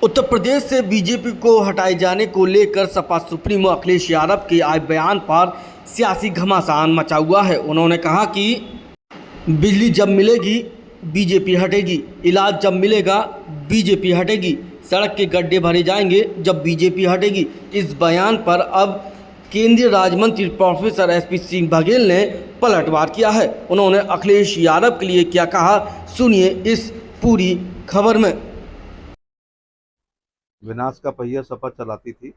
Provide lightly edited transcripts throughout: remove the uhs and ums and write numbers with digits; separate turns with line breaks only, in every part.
उत्तर प्रदेश से बीजेपी को हटाए जाने को लेकर सपा सुप्रीमो अखिलेश यादव के आए बयान पर सियासी घमासान मचा हुआ है। उन्होंने कहा कि बिजली जब मिलेगी बीजेपी हटेगी, इलाज जब मिलेगा बीजेपी हटेगी, सड़क के गड्ढे भरे जाएंगे जब बीजेपी हटेगी। इस बयान पर अब केंद्रीय राज्य मंत्री प्रोफेसर एसपी सिंह बघेल ने पलटवार किया है। उन्होंने अखिलेश यादव के लिए क्या कहा, सुनिए इस पूरी खबर में।
विनाश का पहिया सपा चलाती थी,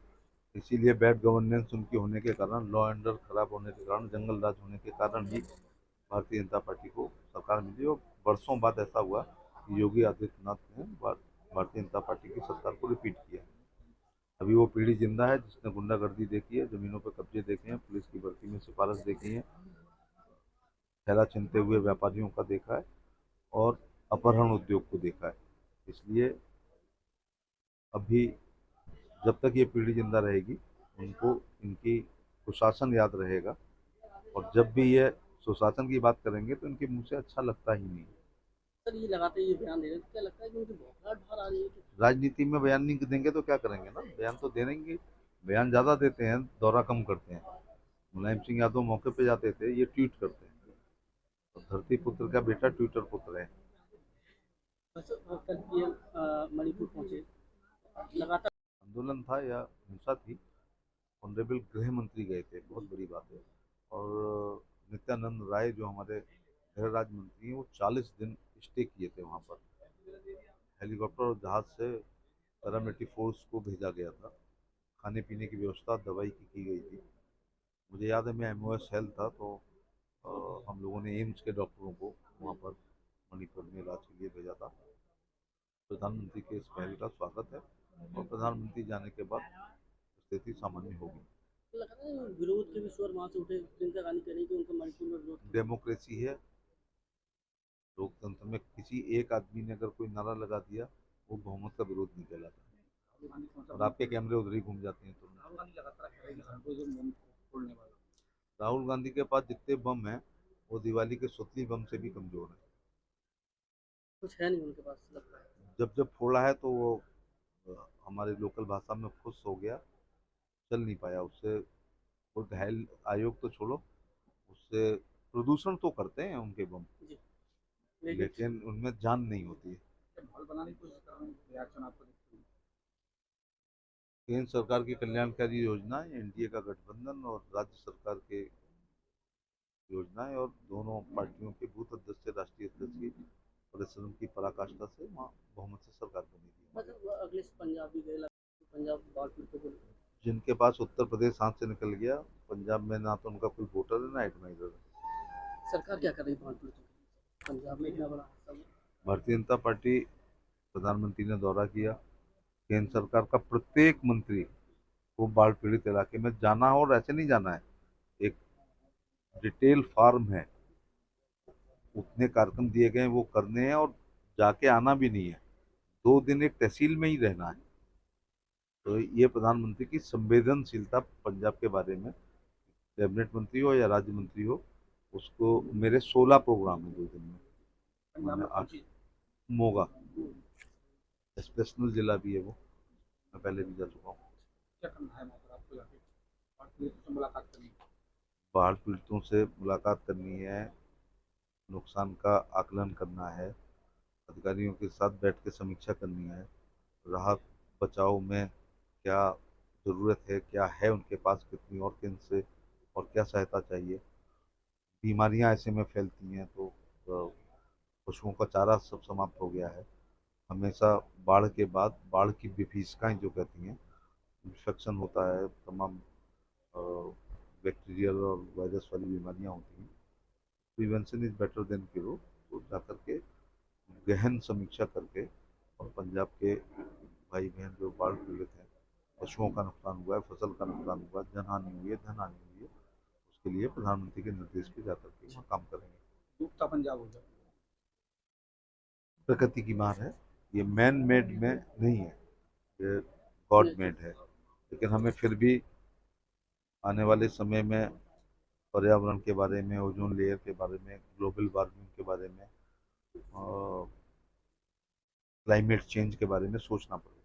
इसीलिए बैड गवर्नेंस उनकी होने के कारण, लॉ एंड ऑर्डर खराब होने के कारण, जंगल राज होने के कारण ही भारतीय जनता पार्टी को सरकार मिली। और वर्षों बाद ऐसा हुआ कि योगी आदित्यनाथ ने भारतीय जनता पार्टी की सरकार को रिपीट किया। अभी वो पीढ़ी जिंदा है जिसने गुंडागर्दी देखी है, जमीनों पर कब्जे देखे हैं, पुलिस की भर्ती में सिफारिश देखी है, थैला छिनते हुए व्यापारियों का देखा है और अपहरण उद्योग को देखा है। इसलिए अभी जब तक ये पीढ़ी जिंदा रहेगी उनको इनकी सुशासन याद रहेगा, और जब भी ये सुशासन की बात करेंगे तो इनके मुंह से अच्छा लगता ही नहीं।
सर ये लगातार ये बयान दे रहे हैं, क्या लगता है कि उनकी बौखलाहट बाहर आ रही है कि
राजनीति में बयान नहीं देंगे तो क्या करेंगे ना, बयान तो दे देंगे। बयान ज़्यादा देते हैं, दौरा कम करते हैं। मुलायम सिंह यादव मौके पे जाते थे, ये ट्वीट करते हैं। तो धरती पुत्र का बेटा ट्विटर पुत्र है।
बस कल पीएम मणिपुर पहुंचे, लगातार
आंदोलन था या हिंसा थी, ऑनरेबल गृह मंत्री गए थे, बहुत बड़ी बात है। और नित्यानंद राय जो हमारे गृह राज्य मंत्री हैं, वो 40 दिन स्टे किए थे वहाँ पर। हेलीकॉप्टर और जहाज से पैरामिलिट्री फोर्स को भेजा गया था, खाने पीने की व्यवस्था, दवाई की गई थी। मुझे याद है मैं MOS हेल्थ था, तो हम लोगों ने एम्स के डॉक्टरों को वहाँ पर मणिपुर में इलाज के लिए भेजा था। प्रधानमंत्री के इस पहल का स्वागत है, और प्रधानमंत्री जाने के बाद स्थिति सामान्य होगी।
लगातार विरोध के भी स्वर वहां से उठे। प्रियंका गांधी कह रही कि उनका मणिपुर में विरोध किया।
डेमोक्रेसी है, लोकतंत्र में किसी एक आदमी ने अगर कोई नारा लगा दिया वो बहुमत का विरोध नहीं कहलाता। और आपके कैमरे उधर ही घूम जाते हैं। तो राहुल गांधी के पास जितने बम हैं वो दिवाली के सुतली बम से भी कमजोर है।
कुछ है नहीं उनके पास लगता है।
जब जब फोड़ा है तो वो हमारे लोकल भाषा में खुश हो गया, चल नहीं पाया उससे। वो घायल आयोग तो छोड़ो, उससे प्रदूषण तो करते हैं उनके बम,
जी,
लेकिन उनमें जान नहीं होती है।
बनाने की कोशिश कर रहे हैं, रिएक्शन आपको देखते हैं।
केंद्र सरकार की कल्याणकारी योजना, NDA का गठबंधन और राज्य सरकार के योजनाएं, और दोनों पार्टियों के बूथ अध्यक्ष से राष्ट्रीय अध्यक्ष की परिश्रम की पराकाष्ठा से वहाँ बहुमत से सरकार बनेगी।
मतलब अगले पंजाब भी गए, पंजाब बाढ़ पीड़ितों को
जिनके पास उत्तर प्रदेश हाथ से निकल गया, पंजाब में ना तो उनका कोई वोटर है ना एडमाइरर है।
सरकार क्या कर रही है बाढ़ पीड़ितों के लिए? पंजाब में इतना बड़ा हादसा हुआ।
भारतीय जनता पार्टी, प्रधानमंत्री ने दौरा किया, केंद्र सरकार का प्रत्येक मंत्री को बाढ़ पीड़ित इलाके में जाना हो, और ऐसे नहीं जाना है, एक डिटेल फार्म है, उतने कार्यक्रम दिए गए वो करने हैं, और जाके आना भी नहीं है, 2 दिन एक तहसील में ही रहना है। तो ये प्रधानमंत्री की संवेदनशीलता पंजाब के बारे में, कैबिनेट मंत्री हो या राज्य मंत्री हो, उसको मेरे 16 प्रोग्राम है 2 दिन में। मैंने 8 मोगा स्पेशल जिला भी है वो, मैं पहले भी जा चुका हूँ।
क्या करना है वहाँ पर आपको जाके बाढ़ पीड़ितों से मुलाकात करनी है?
बाढ़ पीड़ितों से मुलाकात करनी है, नुकसान का आकलन करना है, अधिकारियों के साथ बैठ के समीक्षा करनी है, राहत बचाव में क्या ज़रूरत है, क्या है उनके पास, कितनी और केंद्र से और क्या सहायता चाहिए। बीमारियां ऐसे में फैलती हैं तो पशुओं का चारा सब समाप्त हो गया है। हमेशा बाढ़ के बाद बाढ़ की विभीषिकाएं जो कहती हैं, इन्फेक्शन होता है, तमाम बैक्टीरियल और वायरस वाली बीमारियां होती हैं। Prevention is better than cure. तो जा करके गहन समीक्षा करके, और पंजाब के भाई बहन जो बाढ़ पीड़ित हैं, पशुओं का नुकसान हुआ है, फसल का नुकसान हुआ है, जनहानि हुई है, धनहानि हुई है, उसके लिए प्रधानमंत्री के निर्देश पे जाकर के वहाँ काम करेंगे।
डूबता पंजाब हो जाए।
प्रकृति की मार है, ये मैन मेड में नहीं है, ये गॉड मेड है। लेकिन हमें फिर भी आने वाले समय में पर्यावरण के बारे में, ओजोन लेयर के बारे में, ग्लोबल वार्मिंग के बारे में, क्लाइमेट चेंज के बारे में सोचना पड़ेगा।